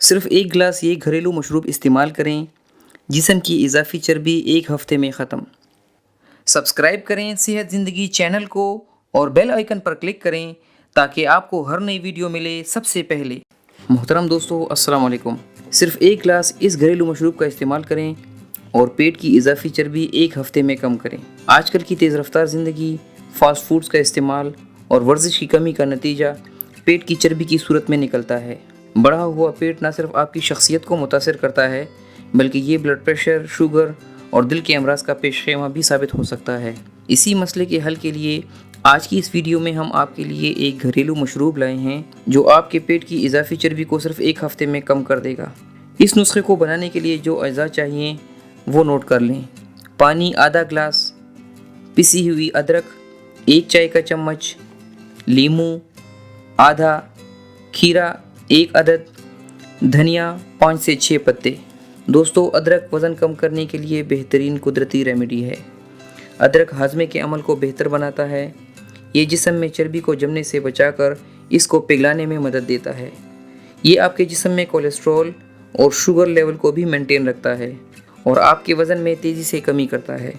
صرف ایک گلاس یہ گھریلو مشروب استعمال کریں، جسم کی اضافی چربی ایک ہفتے میں ختم۔ سبسکرائب کریں صحت زندگی چینل کو اور بیل آئیکن پر کلک کریں تاکہ آپ کو ہر نئی ویڈیو ملے سب سے پہلے۔ محترم دوستو، السلام علیکم۔ صرف ایک گلاس اس گھریلو مشروب کا استعمال کریں اور پیٹ کی اضافی چربی ایک ہفتے میں کم کریں۔ آج کل کی تیز رفتار زندگی، فاسٹ فوڈز کا استعمال اور ورزش کی کمی کا نتیجہ پیٹ کی چربی کی صورت میں نکلتا ہے۔ بڑھا ہوا پیٹ نہ صرف آپ کی شخصیت کو متاثر کرتا ہے بلکہ یہ بلڈ پریشر، شوگر اور دل کے امراض کا پیش خیمہ بھی ثابت ہو سکتا ہے۔ اسی مسئلے کے حل کے لیے آج کی اس ویڈیو میں ہم آپ کے لیے ایک گھریلو مشروب لائے ہیں جو آپ کے پیٹ کی اضافی چربی کو صرف ایک ہفتے میں کم کر دے گا۔ اس نسخے کو بنانے کے لیے جو اجزاء چاہیے وہ نوٹ کر لیں۔ پانی آدھا گلاس، پسی ہوئی ادرک 1 چائے کا چمچ، لیموں آدھا، کھیرا 1 عدد، دھنیا 5 سے 6 پتے۔ دوستو، ادرک وزن کم کرنے کے لیے بہترین قدرتی ریمیڈی ہے۔ ادرک ہاضمے کے عمل کو بہتر بناتا ہے۔ یہ جسم میں چربی کو جمنے سے بچا کر اس کو پگھلانے میں مدد دیتا ہے۔ یہ آپ کے جسم میں کولیسٹرول اور شوگر لیول کو بھی مینٹین رکھتا ہے اور آپ کے وزن میں تیزی سے کمی کرتا ہے۔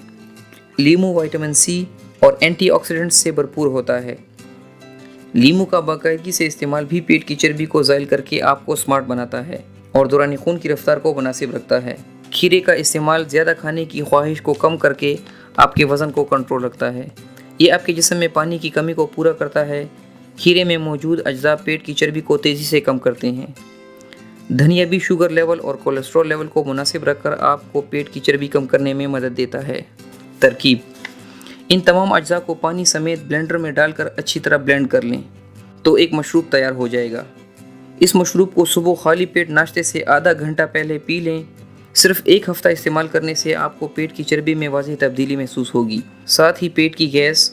لیموں وٹامن سی اور اینٹی آکسیڈنٹس سے بھرپور ہوتا ہے۔ لیموں کا باقاعدگی سے استعمال بھی پیٹ کی چربی کو زائل کر کے آپ کو سمارٹ بناتا ہے اور دوران خون کی رفتار کو مناسب رکھتا ہے۔ کھیرے کا استعمال زیادہ کھانے کی خواہش کو کم کر کے آپ کے وزن کو کنٹرول رکھتا ہے۔ یہ آپ کے جسم میں پانی کی کمی کو پورا کرتا ہے۔ کھیرے میں موجود اجزاء پیٹ کی چربی کو تیزی سے کم کرتے ہیں۔ دھنیا بھی شوگر لیول اور کولیسٹرول لیول کو مناسب رکھ کر آپ کو پیٹ کی چربی کم کرنے میں مدد دیتا ہے۔ ترکیب: ان تمام اجزاء کو پانی سمیت بلینڈر میں ڈال کر اچھی طرح بلینڈ کر لیں تو ایک مشروب تیار ہو جائے گا۔ اس مشروب کو صبح خالی پیٹ ناشتے سے آدھا گھنٹہ پہلے پی لیں۔ صرف ایک ہفتہ استعمال کرنے سے آپ کو پیٹ کی چربی میں واضح تبدیلی محسوس ہوگی۔ ساتھ ہی پیٹ کی گیس،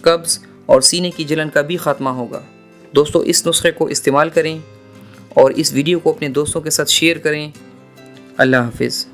قبض اور سینے کی جلن کا بھی خاتمہ ہوگا۔ دوستو، اس نسخے کو استعمال کریں اور اس ویڈیو کو اپنے دوستوں کے ساتھ شیئر کریں۔ اللہ حافظ۔